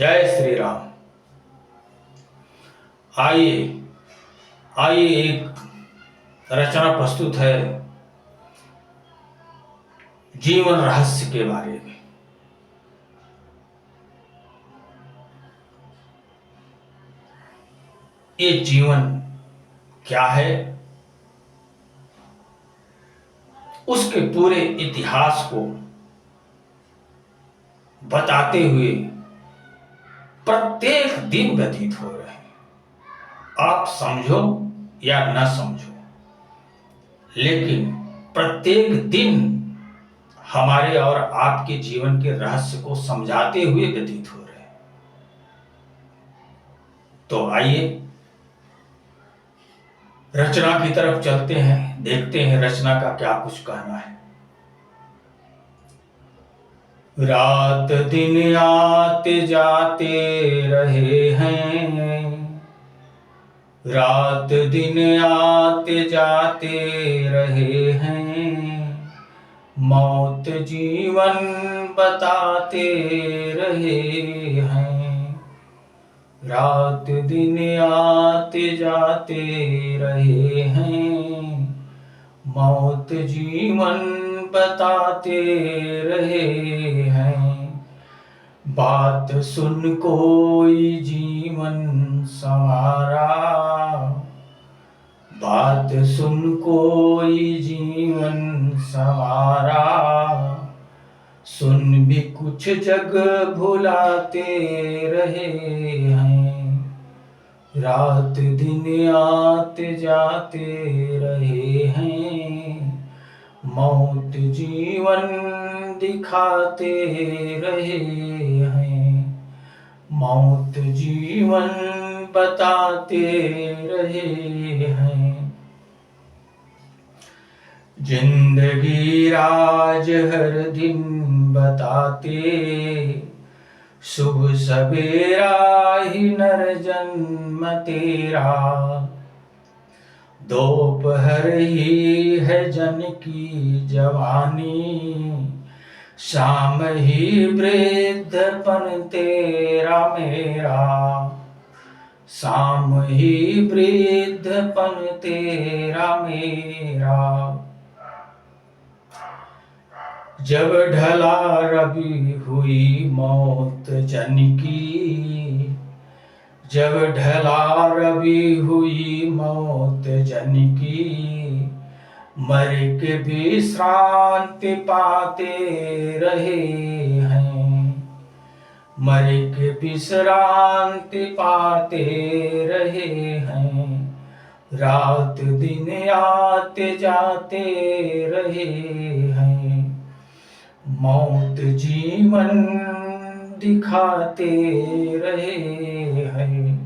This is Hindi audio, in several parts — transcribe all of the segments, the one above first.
जय श्री राम। आइए आइए एक रचना प्रस्तुत है जीवन रहस्य के बारे में। ये जीवन क्या है, उसके पूरे इतिहास को बताते हुए प्रत्येक दिन व्यतीत हो रहे हैं। आप समझो या न समझो, लेकिन प्रत्येक दिन हमारे और आपके जीवन के रहस्य को समझाते हुए व्यतीत हो रहे हैं। तो आइए रचना की तरफ चलते हैं, देखते हैं रचना का क्या कुछ कहना है। रात दिन आते जाते रहे हैं, रात दिन आते जाते रहे हैं, मौत जीवन बताते रहे हैं। रात दिन आते जाते रहे हैं, मौत जीवन बताते रहे हैं। बात सुन कोई जीवन संवारा, बात सुन कोई जीवन संवारा, सुन भी कुछ जग भुलाते रहे हैं। रात दिन आते जाते रहे हैं, मौत जीवन दिखाते रहे हैं। मौत जीवन बताते रहे हैं। जिंदगी राज हर दिन बताते, शुभ सवेरा ही नर जन्म तेरा। दोपहर ही है जन की जवानी, शाम ही वृद्धपन तेरा मेरा। शाम ही वृद्धपन तेरा मेरा। जब ढला रवि हुई मौत जन की, जब ढला रवि हुई मौत जन की, मर के विश्रांति पाते रहे हैं। मर के विश्रांति पाते रहे हैं। रात दिन आते जाते रहे हैं, मौत जीवन दिखाते रहे हैं।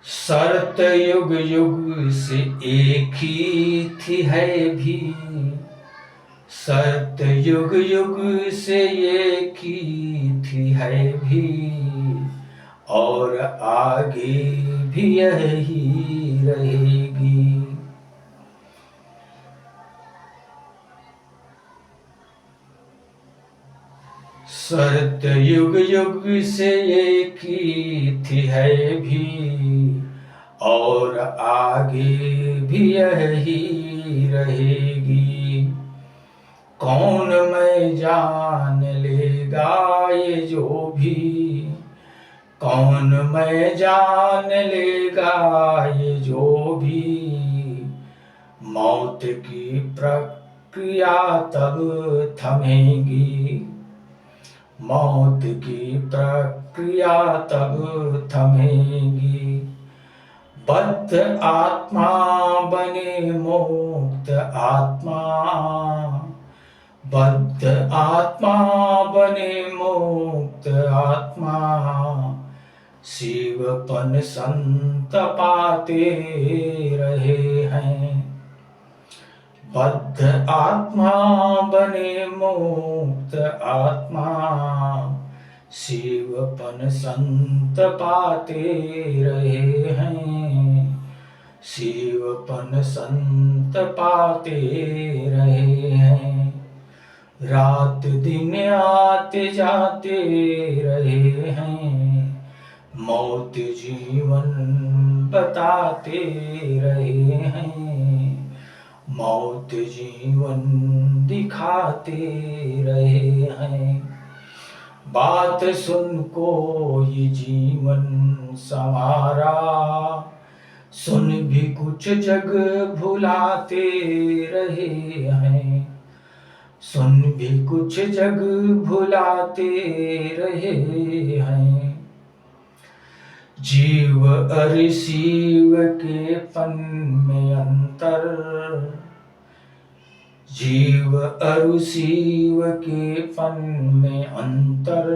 शर्त युग युग से एक ही थी है भी, शर्त युग युग से एक ही थी है भी, और आगे भी यही रहेगी। शर्त युग युग से एक ही थी है भी, और आगे भी यही रहेगी। कौन मैं जान लेगा ये जो भी, कौन मैं जान लेगा ये जो भी, मौत की प्रक्रिया तब थमेगी। मौत की प्रक्रिया तब थमेगी। बद्ध आत्मा बने मुक्त आत्मा, बद्ध आत्मा बने मुक्त आत्मा, शिवपन संत पाते रहे हैं। बद्ध आत्मा बने मुक्त आत्मा, शिवपन संत पाते रहे हैं। शिवपन संत पाते रहे हैं। रात दिन आते जाते रहे हैं, मौत जीवन बताते रहे हैं, मौत जीवन दिखाते रहे हैं। बात सुन कोई जीवन संवारा, सुन भी कुछ जग भुलाते रहे हैं, सुन भी कुछ जग भुलाते रहे हैं। जीव और शिव के पन में अंतर, जीव और शिव के पन में अंतर,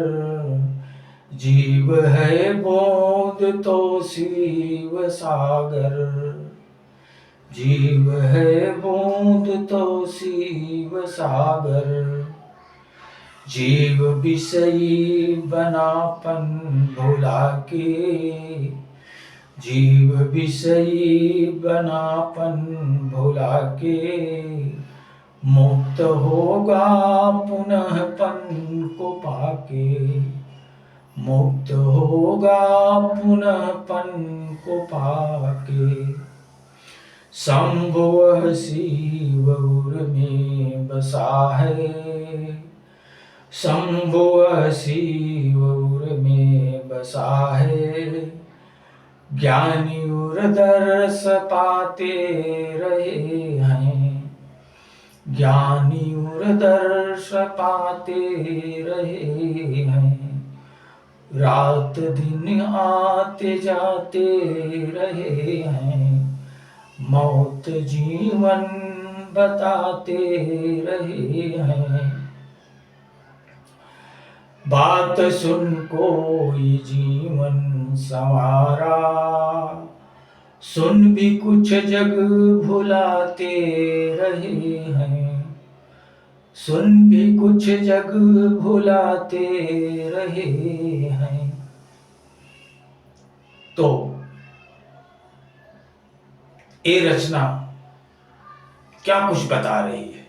जीव है बोध तो शिव सागर, जीव है बूंद तो शिव सागर। जीव विषयी बनापन भुला के, जीव विषयी बनापन भुला के, मुक्त होगा पुनः पन को पाके, मुक्त होगा पुनः पन को पाके। शंभु शिव उर में बसा है, शंभु शिव उर में बसा है, ज्ञानी उर दर्श पाते रहे हैं, ज्ञानी उर दर्श पाते रहे हैं। रात दिन आते जाते रहे हैं, मौत जीवन बताते रहे हैं। बात सुन कोई जीवन संवारा, सुन भी कुछ जग भुलाते रहे हैं, सुन भी कुछ जग भुलाते रहे हैं। तो ये रचना क्या कुछ बता रही है,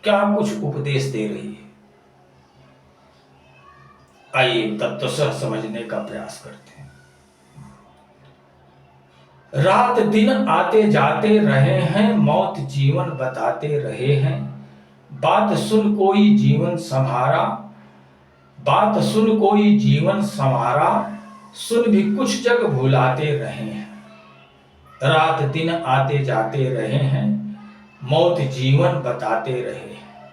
क्या कुछ उपदेश दे रही है, आइए तत्वतः समझने का प्रयास करते हैं। रात दिन आते जाते रहे हैं, मौत जीवन बताते रहे हैं। बात सुन कोई जीवन संभारा, बात सुन कोई जीवन संवारा, सुन भी कुछ जग भुलाते रहे हैं। रात दिन आते जाते रहे हैं, मौत जीवन बताते रहे हैं।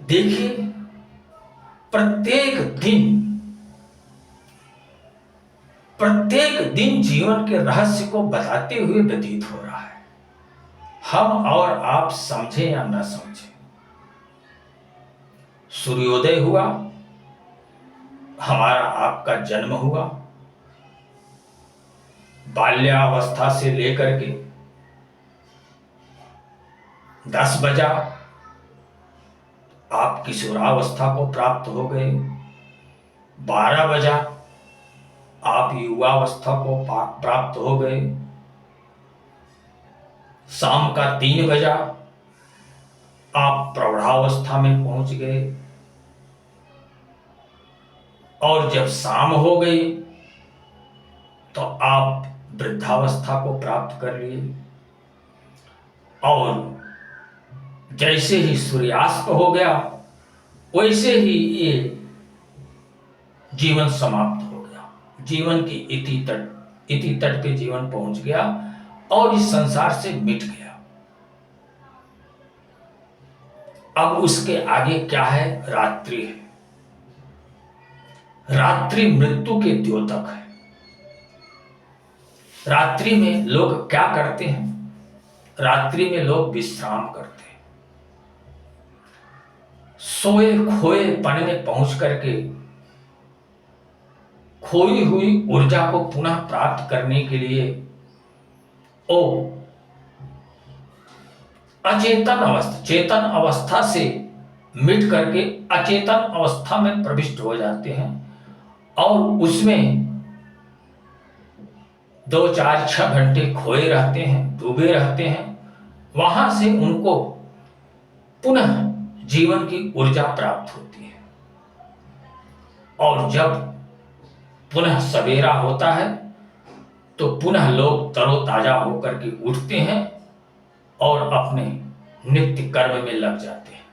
देखिए, प्रत्येक दिन जीवन के रहस्य को बताते हुए व्यतीत हो रहा है। हम और आप समझे या न समझे, सूर्योदय हुआ, हमारा आपका जन्म हुआ, बाल्यावस्था से लेकर के 10 बजा आप किशोरावस्था को प्राप्त हो गए, 12 बजा आप युवावस्था को प्राप्त हो गए, शाम का 3 बजा आप प्रौढ़ावस्था में पहुंच गए, और जब शाम हो गई तो आप वृद्धावस्था को प्राप्त कर लिए, और जैसे ही सूर्यास्त हो गया वैसे ही ये जीवन समाप्त हो गया, जीवन की इति तट पे जीवन पहुंच गया और इस संसार से मिट गया। अब उसके आगे क्या है? रात्रि है। रात्रि मृत्यु के द्योतक है। रात्रि में लोग क्या करते हैं? रात्रि में लोग विश्राम करते हैं, सोए खोए पन में पहुंच करके खोई हुई ऊर्जा को पुनः प्राप्त करने के लिए ओ चेतन अवस्था से मिट करके अचेतन अवस्था में प्रविष्ट हो जाते हैं, और उसमें 2, 4, 6 घंटे खोए रहते हैं, डूबे रहते हैं। वहां से उनको पुनः जीवन की ऊर्जा प्राप्त होती है। और जब पुनः सवेरा होता है तो पुनः लोग तरोताजा होकर के उठते हैं और अपने नित्य कर्म में लग जाते हैं।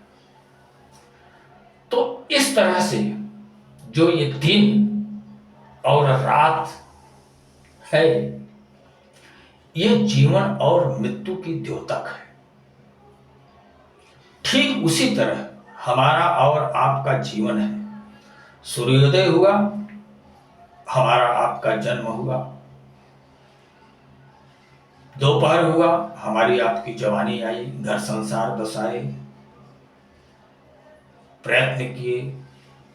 तो इस तरह से जो ये दिन और रात है, ये जीवन और मृत्यु की द्योतक है। ठीक उसी तरह हमारा और आपका जीवन है। सूर्योदय हुआ, हमारा आपका जन्म हुआ। दोपहर हुआ, हमारी आपकी जवानी आई, घर संसार बसाए, प्रयत्न किए,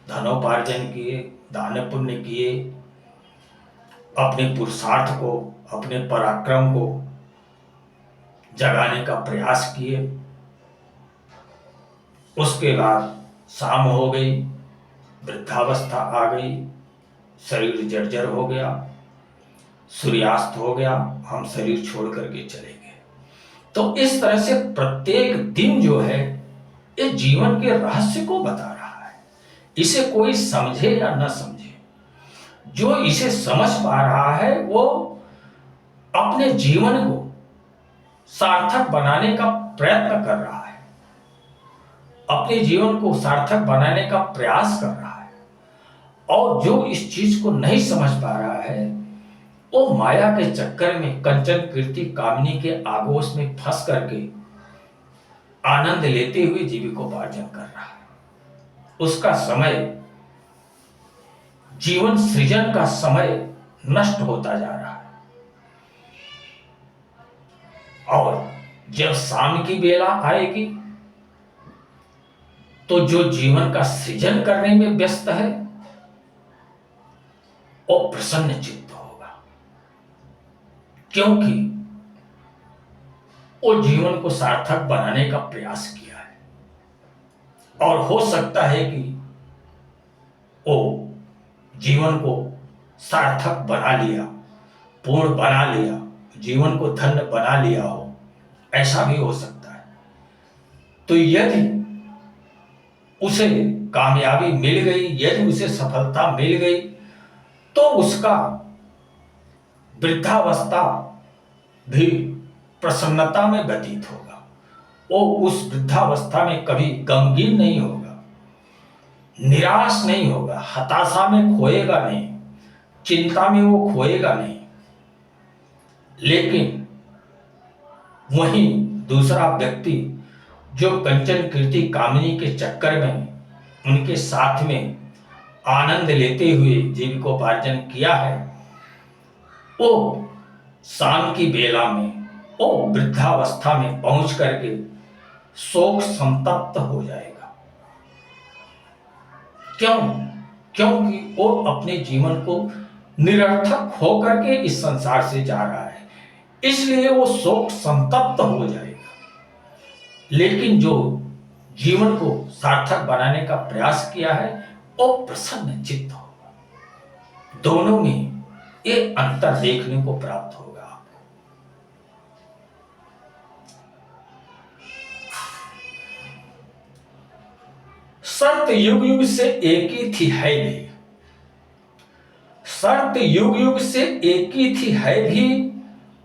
धनोपार्जन किए, दान पुण्य किए, अपने पुरुषार्थ को, अपने पराक्रम को जगाने का प्रयास किए। उसके बाद शाम हो गई, वृद्धावस्था आ गई, शरीर जर्जर हो गया, सूर्यास्त हो गया, हम शरीर छोड़ करके चले गए। तो इस तरह से प्रत्येक दिन जो है ये जीवन के रहस्य को बता रहा है। इसे कोई समझे या न समझे, जो इसे समझ पा रहा है वो अपने जीवन को सार्थक बनाने का प्रयत्न कर रहा है, अपने जीवन को सार्थक बनाने का प्रयास कर रहा है। और जो इस चीज को नहीं समझ पा रहा है वो माया के चक्कर में, कंचन कीर्ति कामनी के आगोश में फंस करके आनंद लेते हुए जीविकोपार्जन कर रहा है। उसका समय, जीवन सृजन का समय नष्ट होता जा रहा है। और जब शाम की बेला आएगी तो जो जीवन का सृजन करने में व्यस्त है वो प्रसन्न चित्त होगा, क्योंकि वो जीवन को सार्थक बनाने का प्रयास किया है। और हो सकता है कि वो जीवन को सार्थक बना लिया, पूर्ण बना लिया, जीवन को धन्य बना लिया हो, ऐसा भी हो सकता है। तो यदि उसे कामयाबी मिल गई, यदि उसे सफलता मिल गई, तो उसका वृद्धावस्था भी प्रसन्नता में व्यतीत होगा। वो उस वृद्धावस्था में कभी गमगीन नहीं होगा, निराश नहीं होगा, हताशा में खोएगा नहीं, चिंता में वो खोएगा नहीं। लेकिन वहीं दूसरा व्यक्ति जो कंचन कीर्ति कामनी के चक्कर में उनके साथ में आनंद लेते हुए जीविकोपार्जन किया है, वो शाम की बेला में, वो वृद्धावस्था में पहुंच करके शोक संतप्त हो जाएगा। क्यों? क्योंकि वो अपने जीवन को निरर्थक होकर के इस संसार से जा रहा है, इसलिए वो शोक संतप्त हो जाएगा। लेकिन जो जीवन को सार्थक बनाने का प्रयास किया है वो प्रसन्न चित्त होगा। दोनों में ये अंतर देखने को प्राप्त होगा आपको। शर्त युग युग से एक ही थी है भी, शर्त युग युग से एक ही थी है भी,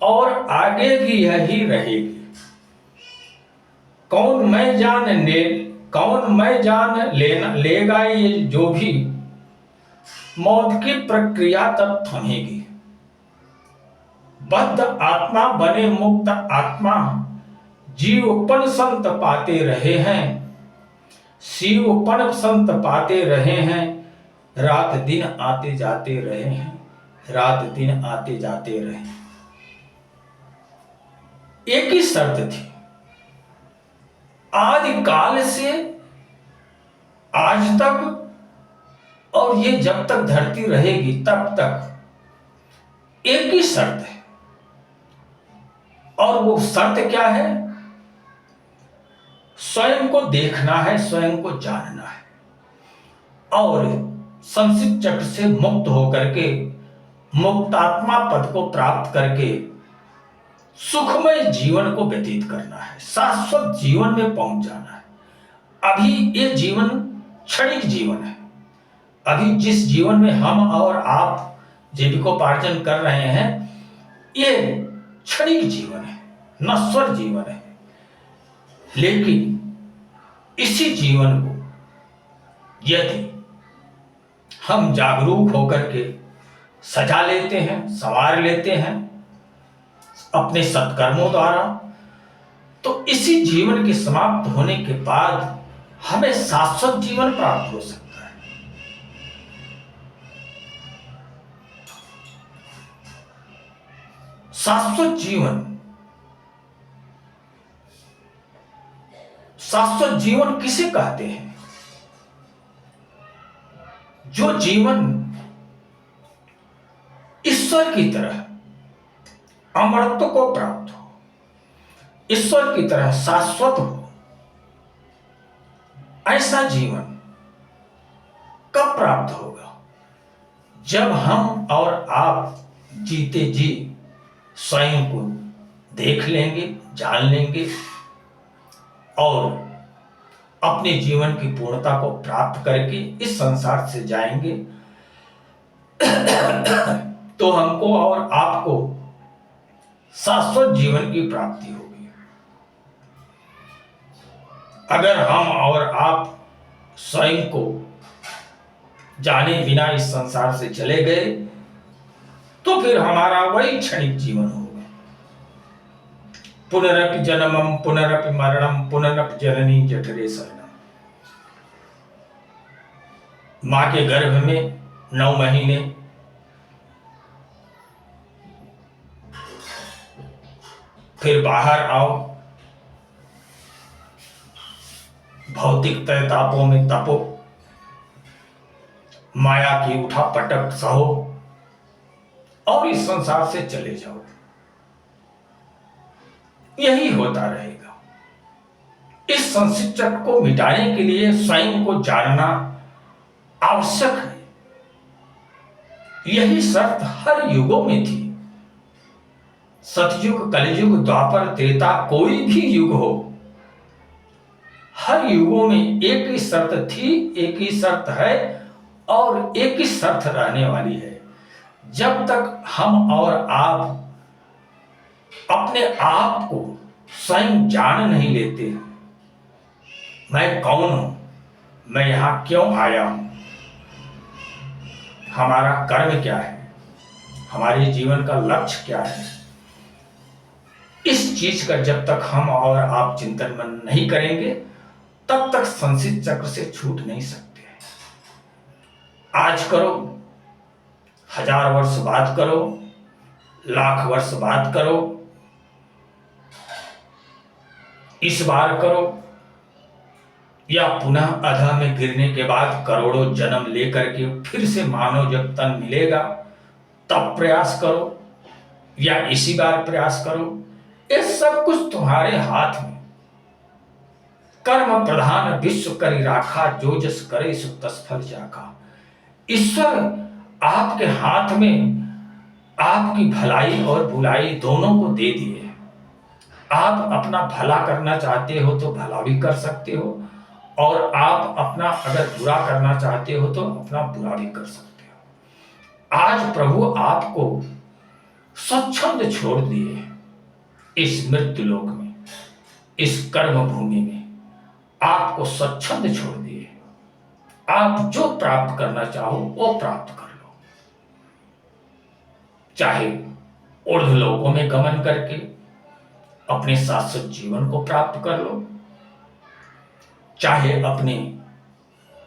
और आगे भी यही रहेगी। कौन मैं जान लेगा ये जो भी, मौत की प्रक्रिया तब थमेगी। बद्ध आत्मा बने मुक्त आत्मा, जीवपन संत पाते रहे हैं, शिवपन संत पाते रहे हैं, रात दिन आते जाते रहे हैं, रात दिन आते जाते रहे। एक ही शर्त थी, आदि काल से आज तक, और ये जब तक धरती रहेगी तब तक एक ही शर्त है। और वो शर्त क्या है? स्वयं को देखना है, स्वयं को जानना है, और संसित चक्र से मुक्त होकर के मुक्तात्मा पद को प्राप्त करके सुखमय जीवन को व्यतीत करना है, शाश्वत जीवन में पहुंच जाना है। अभी ये जीवन क्षणिक जीवन है। अभी जिस जीवन में हम और आप जीविकोपार्जन कर रहे हैं, ये क्षणिक जीवन है, नश्वर जीवन है। लेकिन इसी जीवन को यदि हम जागरूक होकर के सजा लेते हैं, संवार लेते हैं अपने सत्कर्मों द्वारा, तो इसी जीवन के समाप्त होने के बाद हमें शाश्वत जीवन प्राप्त हो सकता है। शाश्वत जीवन, शाश्वत जीवन किसे कहते हैं? जो जीवन ईश्वर की तरह अमरत्व को प्राप्त हो, ईश्वर की तरह शाश्वत हो, ऐसा जीवन कब प्राप्त होगा? जब हम और आप जीते जी स्वयं को देख लेंगे, जान लेंगे और अपने जीवन की पूर्णता को प्राप्त करके इस संसार से जाएंगे, तो हमको और आपको शाश्वत जीवन की प्राप्ति होगी। अगर हम और आप स्वयं को जाने बिना इस संसार से चले गए, तो फिर हमारा वही क्षणिक जीवन होगा। पुनरपि जन्मम पुनरपि मरणम पुनरपि जननी जठरे शयनम। मां के गर्भ में 9 महीने, फिर बाहर आओ, भौतिक तय तापों में तपो, माया की उठा पटक सहो और इस संसार से चले जाओ। यही होता रहेगा। इस संसित चक्र को मिटाने के लिए स्वयं को जानना आवश्यक है। यही शर्त हर युगों में थी। सतयुग, कलयुग, द्वापर, त्रेता, कोई भी युग हो, हर युगों में एक ही शर्त थी, एक ही शर्त है और एक ही शर्त रहने वाली है। जब तक हम और आप अपने आप को स्वयं जान नहीं लेते, मैं कौन हूं, मैं यहां क्यों आया हूं, हमारा कर्म क्या है, हमारे जीवन का लक्ष्य क्या है, इस चीज का जब तक हम और आप चिंतन मन नहीं करेंगे, तब तक संसित चक्र से छूट नहीं सकते। आज करो, 1000 वर्ष बाद करो, लाख वर्ष बाद करो, इस बार करो या पुनः अधः में गिरने के बाद करोड़ों जन्म लेकर के फिर से मानव जब तन मिलेगा तब प्रयास करो या इसी बार प्रयास करो, ये सब कुछ तुम्हारे हाथ में। कर्म प्रधान विश्व करी राखा, जो जस करे सो तस फल जाका। ईश्वर आपके हाथ में आपकी भलाई और बुराई दोनों को दे दिए। आप अपना भला करना चाहते हो तो भला भी कर सकते हो और आप अपना अगर बुरा करना चाहते हो तो अपना बुरा भी कर सकते हो। आज प्रभु आपको स्वच्छंद छोड़ दिए इस मृत्यु लोक में, इस कर्म भूमि में आपको स्वच्छंद छोड़ दिए। आप जो प्राप्त करना चाहो वो प्राप्त कर लो, चाहे ऊर्ध्व लोकों में गमन करके अपने शाश्वत जीवन को प्राप्त कर लो, चाहे अपने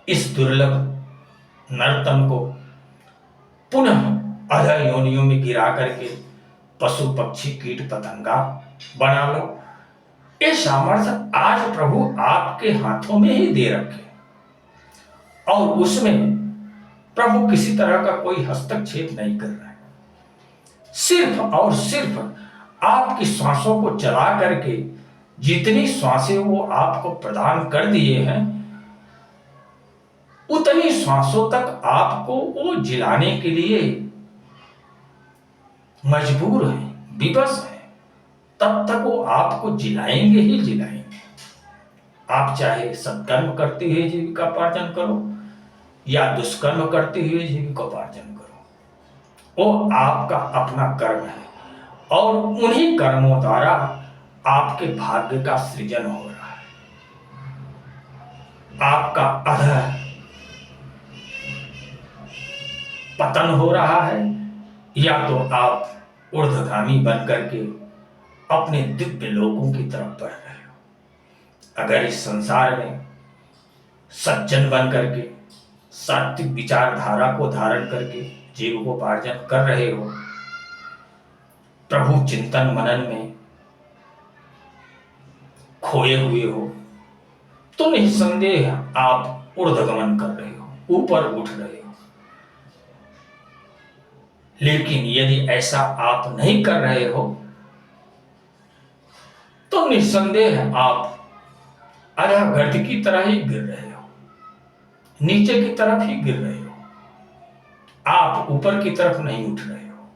इस दुर्लभ नर्तन को पुनः अधः योनियों में गिरा करके पशु पक्षी कीट पतंगा बना लो। ये सामर्थ्य आज प्रभु आपके हाथों में ही दे रखे और उसमें प्रभु किसी तरह का कोई हस्तक्षेप नहीं कर रहा है। सिर्फ और सिर्फ आपकी श्वासों को चला करके जितनी श्वासें वो आपको प्रदान कर दिए हैं, उतनी श्वासों तक आपको वो जिलाने के लिए मजबूर है, विवश है। तब तक वो आपको जिलाएंगे ही जिलाएंगे। आप चाहे सत्कर्म करते हुए जीविकोपार्जन करो या दुष्कर्म करते हुए जीविकोपार्जन करो, वो आपका अपना कर्म है और उन्हीं कर्मों द्वारा आपके भाग्य का सृजन हो रहा है। आपका अधः पतन हो रहा है या तो आप ऊर्ध्वगामी बन करके अपने दिव्य लोकों की तरफ बढ़ रहे हो। अगर इस संसार में सज्जन बन करके सात्विक विचारधारा को धारण करके जीविकोपार्जन कर रहे हो, प्रभु चिंतन मनन में खोए हुए हो, तो निस्संदेह आप ऊर्ध्वगमन कर रहे हो, ऊपर उठ रहे हो। लेकिन यदि ऐसा आप नहीं कर रहे हो तो निस्संदेह आप अधोगति की तरह ही गिर रहे हो, नीचे की तरफ ही गिर रहे हो, आप ऊपर की तरफ नहीं उठ रहे हो।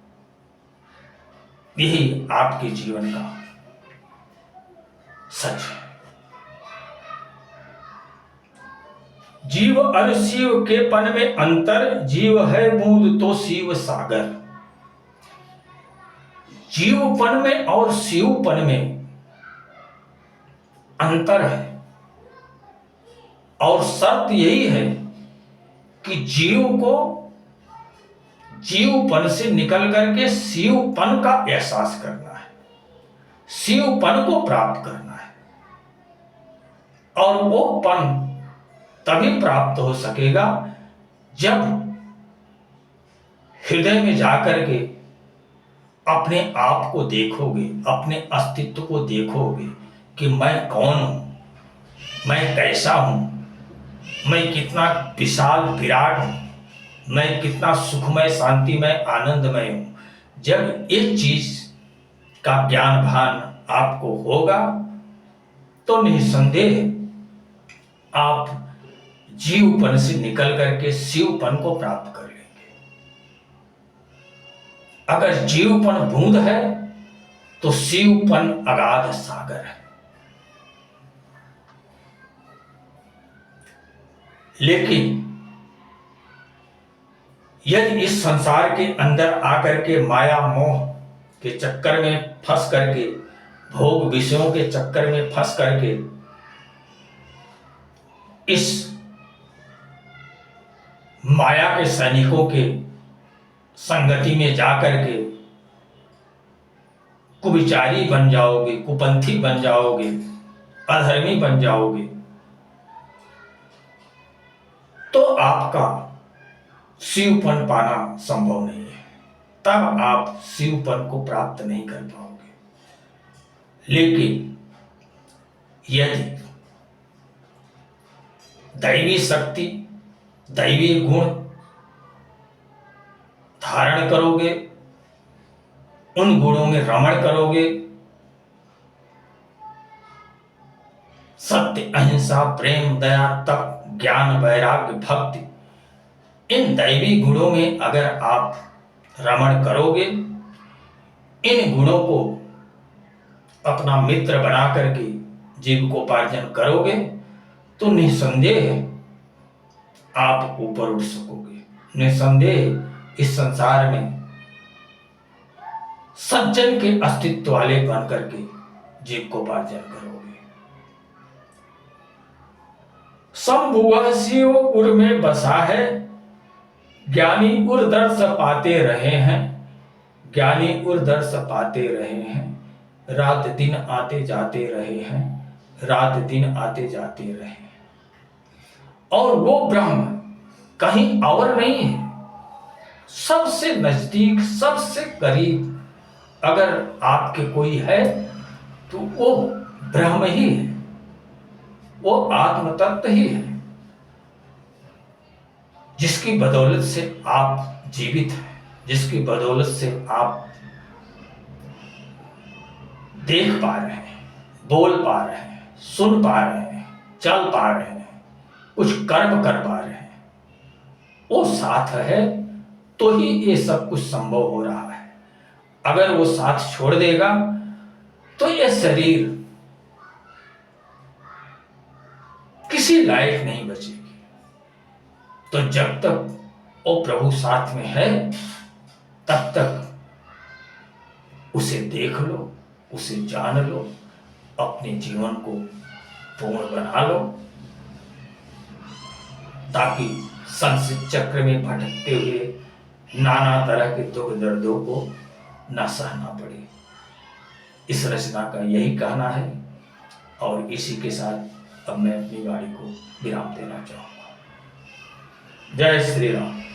यही आपके जीवन का सच है। जीव और शिव के पन में अंतर, जीव है बूंद तो शिव सागर। जीवपन में और शिवपन में अंतर है और शर्त यही है कि जीव को जीवपन से निकल करके शिवपन का एहसास करना है, शिवपन को प्राप्त करना है। और वो पन तभी प्राप्त हो सकेगा जब हृदय में जाकर के अपने आप को देखोगे, अपने अस्तित्व को देखोगे कि मैं कौन हूं, मैं कैसा हूं, मैं कितना विशाल विराट हूं, मैं कितना सुखमय शांतिमय आनंदमय हूं। जब इस चीज का ज्ञान भान आपको होगा तो निस्संदेह आप जीवपन से निकल करके शिवपन को प्राप्त कर लेंगे। अगर जीवपन बूंद है तो शिवपन अगाध सागर है। लेकिन यदि इस संसार के अंदर आकर के माया मोह के चक्कर में फंस करके, भोग विषयों के चक्कर में फंस करके इस माया के सैनिकों के संगति में जाकर के कुविचारी बन जाओगे, कुपंथी बन जाओगे, अधर्मी बन जाओगे, तो आपका शिवपन पाना संभव नहीं है। तब आप शिवपन को प्राप्त नहीं कर पाओगे। लेकिन यदि दैवी शक्ति, दैवी गुण धारण करोगे, उन गुणों में रमण करोगे, सत्य, अहिंसा, प्रेम, दया, तप, ज्ञान, वैराग्य, भक्ति, इन दैवी गुणों में अगर आप रमण करोगे, इन गुणों को अपना मित्र बना करके जीविकोपार्जन करोगे, तो निस्संदेह आप ऊपर उठ सकोगे। निस्संदेह इस संसार में सज्जन के अस्तित्व वाले बन करके जीविकोपार्जन करोगे। शंभुवः शिव उर में बसा है, ज्ञानी उर दर्श पाते रहे हैं, ज्ञानी उर दर्श पाते रहे हैं, रात दिन आते जाते रहे हैं, रात दिन आते जाते रहे हैं। और वो ब्रह्म कहीं और नहीं है, सबसे नजदीक, सबसे करीब अगर आपके कोई है तो वो ब्रह्म ही है, वो आत्म तत्व ही है, जिसकी बदौलत से आप जीवित हैं, जिसकी बदौलत से आप देख पा रहे हैं, बोल पा रहे हैं, सुन पा रहे हैं, चल पा रहे हैं, कुछ कर्म कर पा रहे हैं। वो साथ है तो ही ये सब कुछ संभव हो रहा है। अगर वो साथ छोड़ देगा तो ये शरीर किसी लायक नहीं बचेगी। तो जब तक वो प्रभु साथ में है तब तक उसे देख लो, उसे जान लो, अपने जीवन को पूर्ण बना लो, ताकि संसार चक्र में भटकते हुए नाना तरह के दुख दर्दों को न सहना पड़े। इस रचना का यही कहना है और इसी के साथ अब मैं अपनी वाणी को विराम देना चाहूंगा। जय श्री राम।